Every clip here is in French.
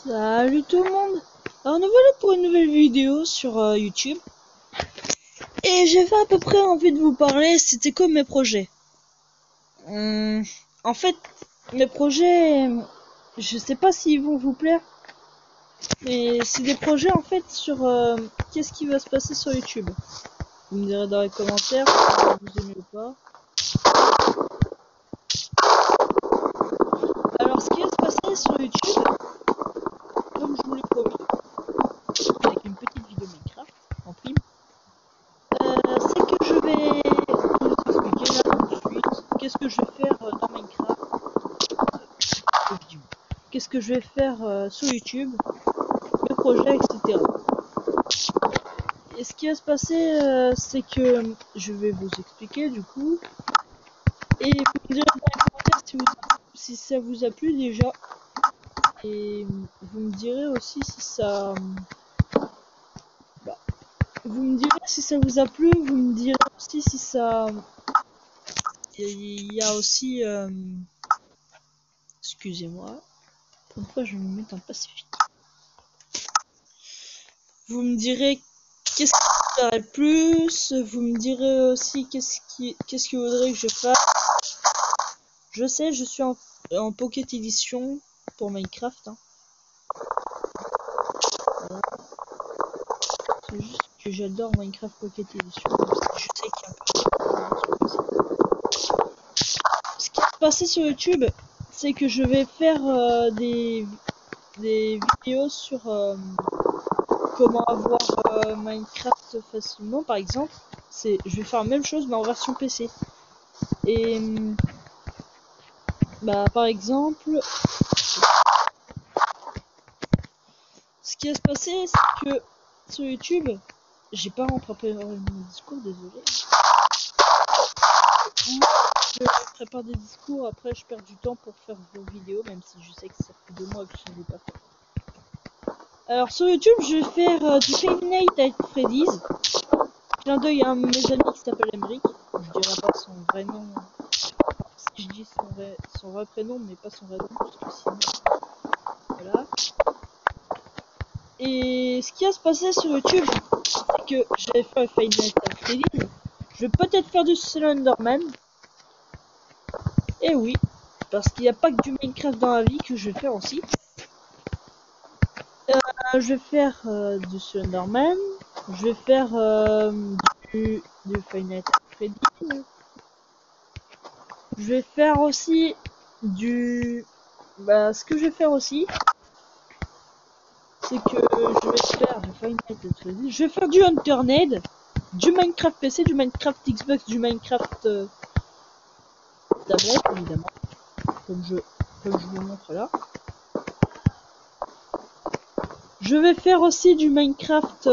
Salut tout le monde. Alors nous voilà pour une nouvelle vidéo sur YouTube. Et j'avais à peu près envie de vous parler, c'était comme mes projets. En fait, mes projets, je sais pas s'ils vont vous plaire. Mais c'est des projets en fait sur qu'est-ce qui va se passer sur YouTube. Vous me direz dans les commentaires si vous aimez ou pas. Alors ce qui va se passer sur YouTube, comme je vous l'ai promis, avec une petite vidéo Minecraft en prime, c'est que je vais vous expliquer là tout de suite qu'est-ce que je vais faire dans Minecraft, qu'est-ce que je vais faire sur YouTube, mes projets, etc. Et ce qui va se passer, c'est que je vais vous expliquer du coup, et vous me direz dans les commentaires si ça vous a plu déjà, et vous me direz aussi si ça... Vous me direz si ça vous a plu, vous me direz aussi si ça... Il y a aussi... Excusez-moi. Pourquoi je vais me mettre en pacifique? Vous me direz qu'est-ce qui vous plairait le plus. Vous me direz aussi qu'est-ce que vous voudrez que je fasse. Je sais, je suis en Pocket Edition pour Minecraft. Hein. Voilà. C'est juste que j'adore Minecraft Pocket Edition. Je sais qu'il y a un peu ce qui va se passer sur YouTube, c'est que je vais faire des vidéos sur comment avoir Minecraft facilement, par exemple. Je vais faire la même chose mais en version PC. Et par exemple, ce qui va se passer, c'est que sur YouTube, j'ai pas préparé mon discours, désolé. Je prépare des discours, après je perds du temps pour faire vos vidéos, même si je sais que ça fait 2 mois que je ne l'ai pas fait. Alors sur YouTube, je vais faire du Five Nights at Freddy's. Clin d'œil à un de mes amis qui s'appelle Emric. Je dirais pas son vrai nom. Si je dis son vrai prénom, mais pas son vrai nom, parce que sinon... Voilà. Et ce qui va se passer sur YouTube, c'est que je vais faire Five Nights at Freddy's. Je vais peut-être faire du Slenderman. Et oui, parce qu'il n'y a pas que du Minecraft dans la vie que je vais faire aussi. Je vais faire du Slenderman. Je vais faire du Five Nights at Freddy's. Je vais faire aussi du... ce que je vais faire aussi, c'est que je vais faire du Five Nights at Freddy's. Je vais faire du Unturned, du Minecraft PC, du Minecraft Xbox, du Minecraft tablette, évidemment. Comme je vous montre là. Je vais faire aussi du Minecraft...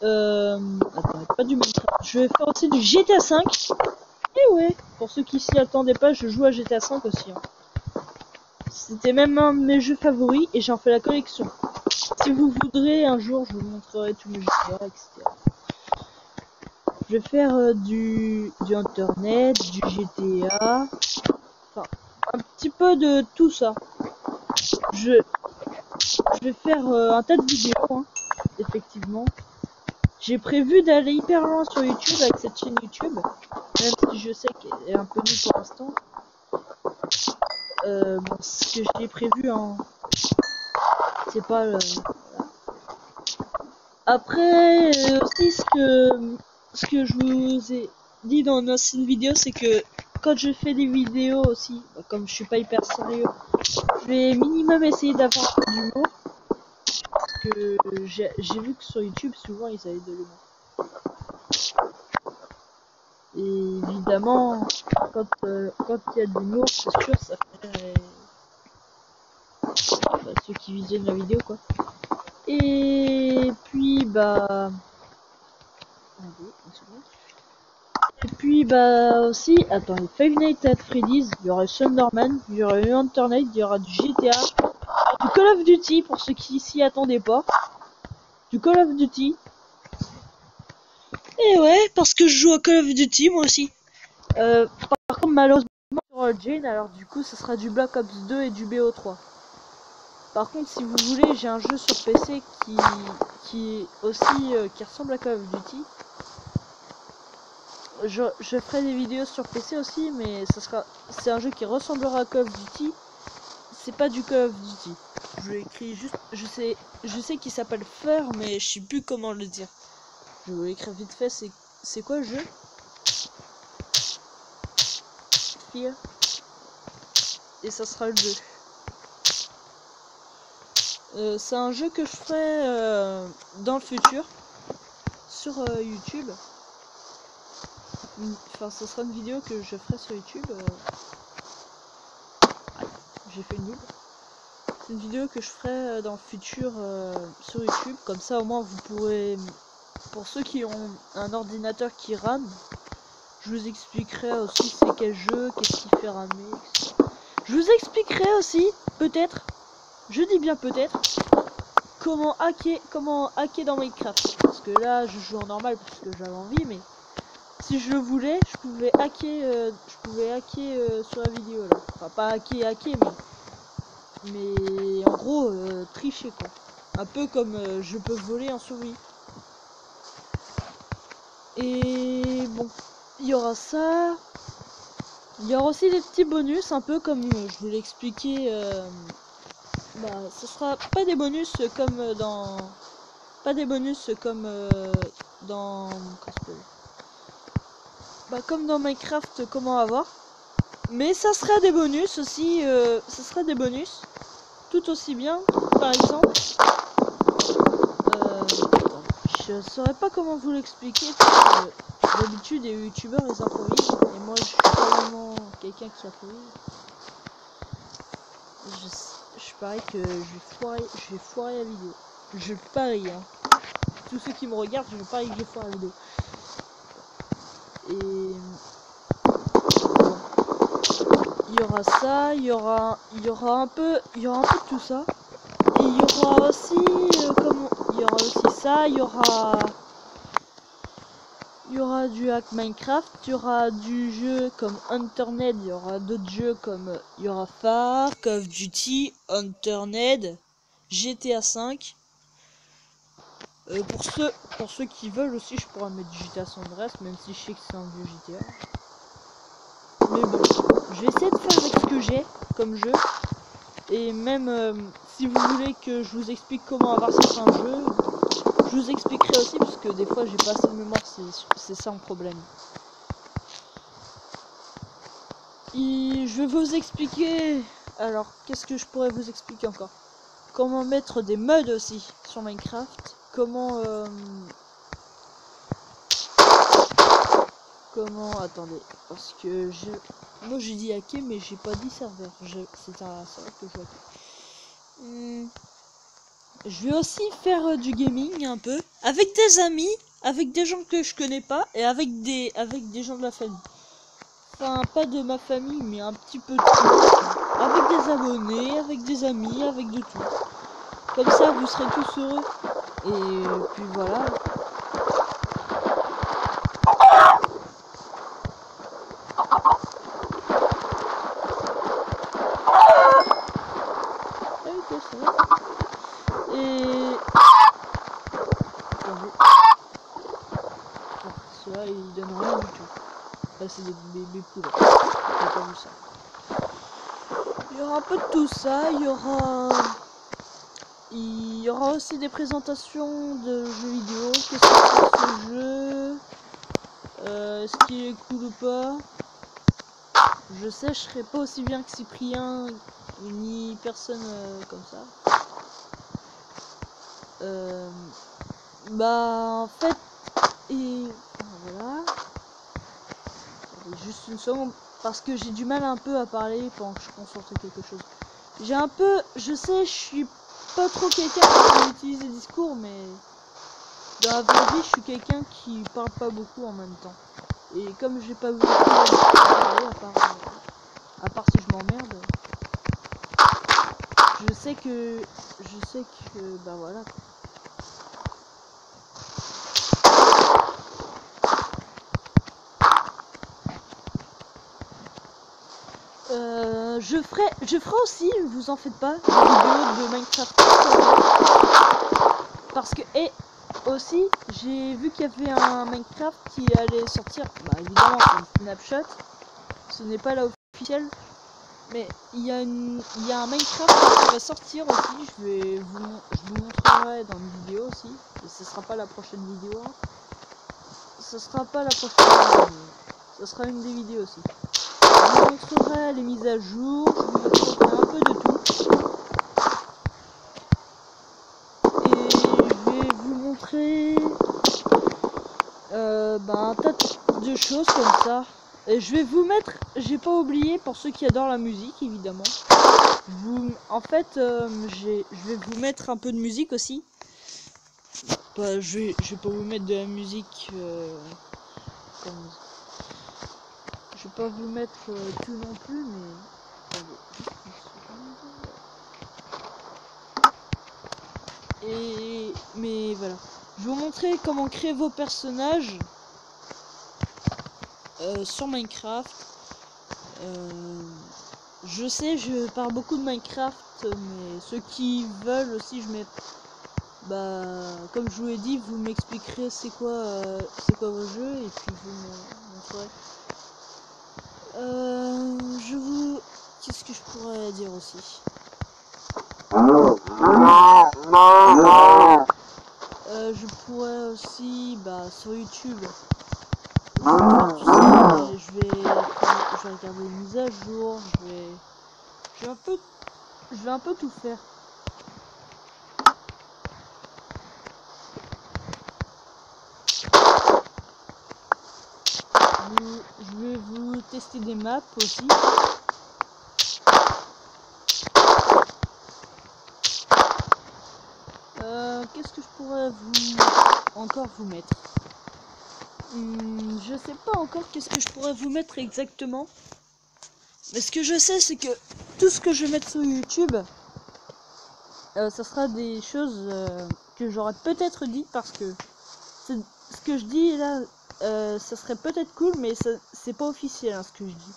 attends, pas du Minecraft. Je vais faire aussi du GTA 5. Et ouais, pour ceux qui s'y attendaient pas, je joue à GTA 5 aussi. Hein. C'était même un de mes jeux favoris et j'en fais la collection. Si vous voudrez, un jour, je vous montrerai tous mes GTA, etc. Je vais faire du Internet, du GTA, enfin, un petit peu de tout ça. Je vais faire un tas de vidéos, hein, effectivement. J'ai prévu d'aller hyper loin sur YouTube avec cette chaîne YouTube, même si je sais qu'elle est un peu nulle pour l'instant. Bon, ce que j'ai prévu, hein, c'est pas... Voilà. Après, aussi ce que je vous ai dit dans une ancienne vidéo, c'est que quand je fais des vidéos aussi, comme je suis pas hyper sérieux, je vais minimum essayer d'avoir un peu d'humour. Parce que j'ai vu que sur YouTube, souvent, ils avaient de l'humour. Et évidemment, quand il y a de l'humour, c'est sûr, ça fait ceux qui visionnent la vidéo, quoi. Et puis, aussi, attends, Five Nights at Freddy's, il y aura Slenderman, il y aura Internet, il y aura du GTA, du Call of Duty pour ceux qui s'y attendaient pas, du Call of Duty. Et ouais, parce que je joue à Call of Duty moi aussi. Par contre, malheureusement, sur Jane, alors du coup, ce sera du Black Ops 2 et du BO3. Par contre, si vous voulez, j'ai un jeu sur PC qui est aussi qui ressemble à Call of Duty. Je ferai des vidéos sur PC aussi, mais c'est un jeu qui ressemblera à Call of Duty. C'est pas du Call of Duty. Je l'ai écrit juste, je sais qu'il s'appelle Fear, mais je sais plus comment le dire. Je vais l'écrire vite fait. C'est quoi le jeu? Fear. Et ça sera le jeu. C'est un jeu que je ferai dans le futur sur YouTube. Enfin, ce sera une vidéo que je ferai sur YouTube. J'ai fait une double. C'est une vidéo que je ferai dans le futur sur YouTube. Comme ça, au moins, vous pourrez... Pour ceux qui ont un ordinateur qui rame, je vous expliquerai aussi c'est quel jeu, qu'est-ce qui fait ramer, etc. Je vous expliquerai aussi, peut-être, je dis bien peut-être, comment hacker dans Minecraft. Parce que là, je joue en normal parce que j'avais envie, mais si je le voulais, je pouvais hacker sur la vidéo là. Enfin, pas hacker, mais en gros, tricher quoi. Un peu comme je peux voler en survie. Et bon, il y aura ça. Il y aura aussi des petits bonus, un peu comme je vous l'ai expliqué. Bah, ce sera pas des bonus comme dans... Pas des bonus comme dans... Bah, comme dans Minecraft, comment avoir. Mais ça sera des bonus aussi. Ça sera des bonus. Tout aussi bien. Par exemple... je saurais pas comment vous l'expliquer. D'habitude, les youtubeurs ils improvisent. Et moi, je suis pas vraiment quelqu'un qui improvise. Je parie que je vais foirer la vidéo. Je parie, hein. Tous ceux qui me regardent, je parie que je vais foirer la vidéo. Et il y aura ça, il y aura un peu de tout ça. Et il y aura aussi ça, il y aura du hack Minecraft, il y aura du jeu comme Hunterned, il y aura d'autres jeux comme il y aura Far, Call of Duty, Hunterned, GTA 5. Pour ceux qui veulent aussi, je pourrais mettre du GTA San Andreas, même si je sais que c'est un vieux GTA. Mais bon, je vais essayer de faire avec ce que j'ai comme jeu. Et même si vous voulez que je vous explique comment avoir certains jeux, je vous expliquerai aussi, parce que des fois j'ai pas assez de mémoire, c'est ça mon problème. Et je vais vous expliquer... Alors, qu'est-ce que je pourrais vous expliquer encore? Comment mettre des mods aussi sur Minecraft. Comment... Attendez, parce que moi j'ai dit hacker, mais j'ai pas dit serveur. C'est un serveur que je vois. Je vais aussi faire du gaming un peu. Avec des amis, avec des gens que je connais pas, et avec des gens de la famille. Enfin, pas de ma famille, mais un petit peu de tout. Avec des abonnés, avec des amis, avec de tout. Comme ça, vous serez tous heureux. Et puis voilà. Et... Ceux-là, ils donnent rien du tout. Là, c'est des bébés poules. J'ai pas vu ça. Il y aura un peu de tout ça. Il y aura aussi des présentations de jeux vidéo. Qu'est-ce que c'est ce jeu? Est-ce qu'il est cool ou pas? Je sais, je serai pas aussi bien que Cyprien, ni personne comme ça. Bah, en fait, et voilà. Juste une seconde, parce que j'ai du mal un peu à parler pendant que je concentre quelque chose. Je sais, je suis pas trop quelqu'un qui utilise des discours, mais dans la vraie vie, je suis quelqu'un qui parle pas beaucoup en même temps. Et comme j'ai pas beaucoup à parler, à part si je m'emmerde, je sais que, bah voilà. Je ferai aussi, vous en faites pas, des vidéos de Minecraft. Parce que, et aussi, j'ai vu qu'il y avait un Minecraft qui allait sortir, bah évidemment c'est une snapshot, ce n'est pas la officielle, mais il y a un Minecraft qui va sortir aussi, je vous montrerai dans une vidéo aussi, et ce sera pas la prochaine vidéo, hein. Ce sera pas la prochaine vidéo, ce sera une des vidéos aussi. Je vous montrerai les mises à jour, je vous montrerai un peu de tout. Et je vais vous montrer un tas de choses comme ça. Et je vais vous mettre, j'ai pas oublié pour ceux qui adorent la musique évidemment. En fait, je vais vous mettre un peu de musique aussi. Bah, je vais pas vous mettre de la musique. Je vais pas vous mettre tout non plus, mais attendez, juste une seconde. Mais voilà, je vais vous montrer comment créer vos personnages sur Minecraft. Je sais, je parle beaucoup de Minecraft, mais ceux qui veulent aussi, comme je vous l'ai dit, vous m'expliquerez c'est quoi vos jeux et puis vous me montrerez. Qu'est-ce que je pourrais dire aussi? Je pourrais aussi, sur YouTube, je vais regarder les mises à jour, je vais un peu tout faire. Je vais vous tester des maps aussi. Qu'est-ce que je pourrais encore vous mettre? Je sais pas encore qu'est-ce que je pourrais vous mettre exactement. Mais ce que je sais, c'est que tout ce que je vais mettre sur YouTube, ça sera des choses que j'aurais peut-être dit, parce que ce que je dis là, ça serait peut-être cool, mais c'est pas officiel hein, ce que je dis.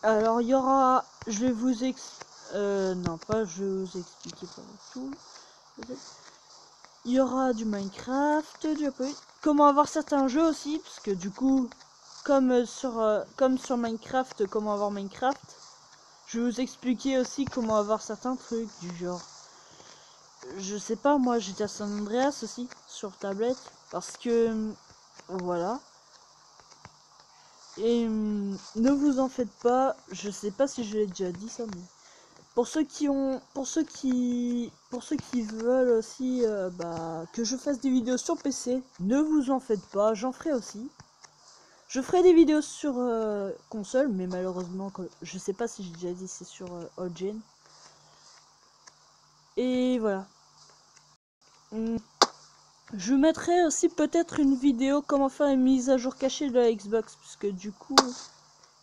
Alors il y aura, je vais vous non pas, je vais vous expliquer pas tout. Il y aura du Minecraft, comment avoir certains jeux aussi, parce que du coup, comme sur Minecraft, comment avoir Minecraft, je vais vous expliquer aussi comment avoir certains trucs du genre. Je sais pas, moi j'étais à San Andreas aussi sur tablette, parce que voilà. Et ne vous en faites pas, je sais pas si je l'ai déjà dit ça, mais pour ceux qui veulent aussi que je fasse des vidéos sur PC, ne vous en faites pas, j'en ferai aussi. Je ferai des vidéos sur console, mais malheureusement, je sais pas si j'ai déjà dit, c'est sur Old Gen. Et voilà. Je mettrai aussi peut-être une vidéo comment faire une mise à jour cachée de la Xbox, parce que du coup,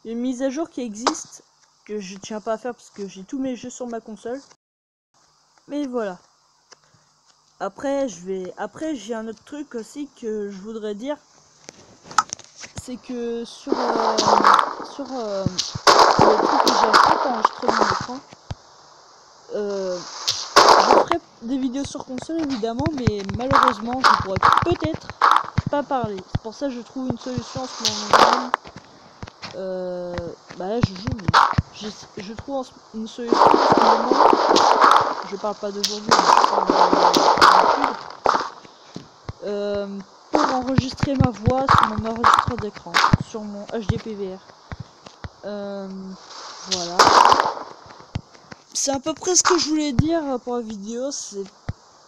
il y a une mise à jour qui existe, que je tiens pas à faire parce que j'ai tous mes jeux sur ma console. Mais voilà. Après j'ai un autre truc aussi que je voudrais dire, c'est que sur le truc que j'ai acheté pour enregistrer mon écran, je ferai des vidéos sur console évidemment, mais malheureusement je pourrais peut-être pas parler. C'est pour ça que je trouve une solution en ce moment. Là je joue, mais je trouve une solution en ce moment. Je parle pas d'aujourd'hui, mais je parle pour enregistrer ma voix sur mon enregistreur d'écran, sur mon HDPVR. Voilà. C'est à peu près ce que je voulais dire pour la vidéo. C'est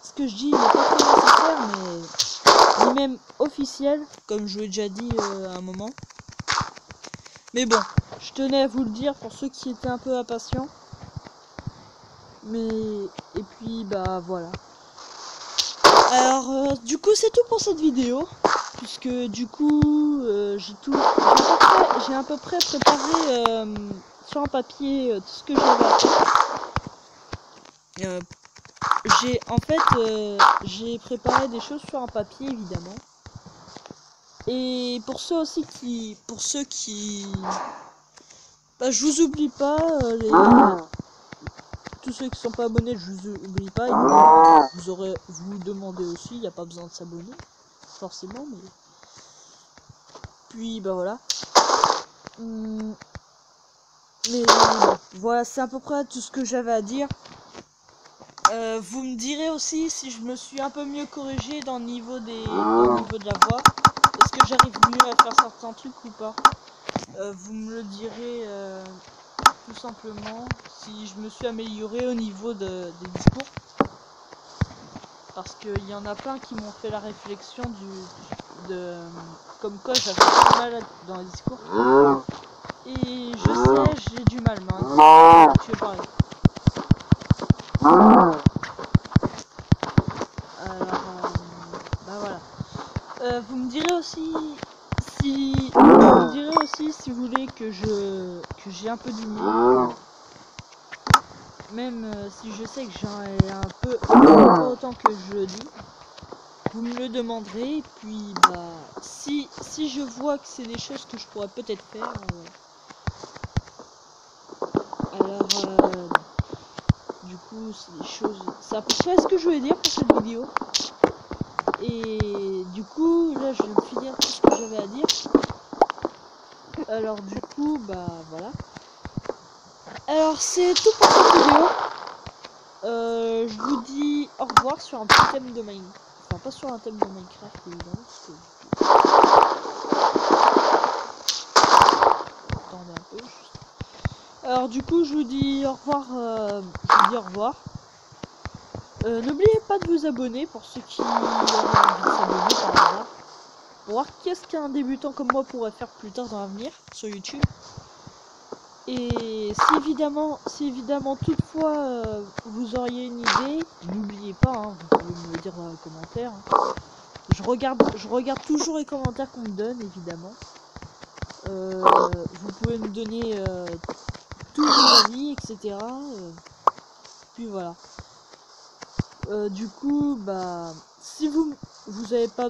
ce que je dis, il n'est pas très nécessaire, mais ni même officiel, comme je l'ai déjà dit à un moment. Mais bon, je tenais à vous le dire pour ceux qui étaient un peu impatients. Et puis voilà. Alors du coup c'est tout pour cette vidéo, puisque du coup j'ai à peu près préparé sur un papier tout ce que j'avais à faire. J'ai préparé des choses sur un papier évidemment, Et pour ceux aussi qui... Bah, je vous oublie pas, tous ceux qui sont pas abonnés, je vous oublie pas, évidemment. Vous demandez aussi, il n'y a pas besoin de s'abonner, forcément, mais... Puis, bah voilà. Mais bon, voilà, c'est à peu près tout ce que j'avais à dire. Vous me direz aussi si je me suis un peu mieux corrigé dans le niveau de la voix. Est-ce que j'arrive mieux à faire certains trucs ou pas? Vous me le direz tout simplement si je me suis amélioré au niveau des discours. Parce qu'il y en a plein qui m'ont fait la réflexion comme quoi j'avais du mal dans les discours. Et je sais, j'ai du mal maintenant. Tu veux parler. Alors, bah voilà. Vous me direz aussi si vous voulez que j'ai un peu d'humour. Même si je sais que j'en ai un peu autant que je dis. Vous me le demanderez, et puis bah si je vois que c'est des choses que je pourrais peut-être faire, alors du coup c'est des choses, c'est à peu près ce que je voulais dire pour cette vidéo. Et du coup là je viens de finir tout ce que j'avais à dire. Alors du coup bah voilà. Alors c'est tout pour cette vidéo. Je vous dis au revoir sur un petit thème de Minecraft. Enfin pas sur un thème de Minecraft évidemment parce que... Attendez un peu juste. Alors du coup je vous dis au revoir. N'oubliez pas de vous abonner pour ceux qui auraient envie de s'abonner par hasard. Pour voir qu'est-ce qu'un débutant comme moi pourrait faire plus tard dans l'avenir sur YouTube. Et si évidemment toutefois vous auriez une idée, n'oubliez pas, hein, vous pouvez me le dire dans les commentaires. Hein. Je regarde toujours les commentaires qu'on me donne, évidemment. Vous pouvez me donner tous vos avis, etc. Puis voilà. Du coup, bah, si vous avez pas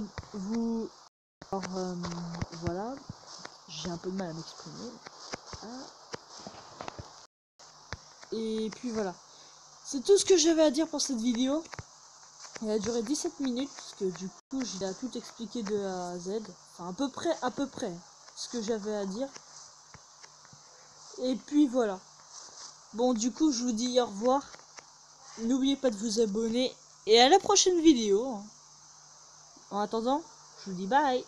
alors voilà, j'ai un peu de mal à m'exprimer. Ah. Et puis voilà. C'est tout ce que j'avais à dire pour cette vidéo. Elle a duré 17 minutes parce que du coup j'ai à tout expliqué de A à Z. Enfin à peu près ce que j'avais à dire. Et puis voilà. Bon du coup je vous dis au revoir. N'oubliez pas de vous abonner et à la prochaine vidéo. En attendant, je vous dis bye.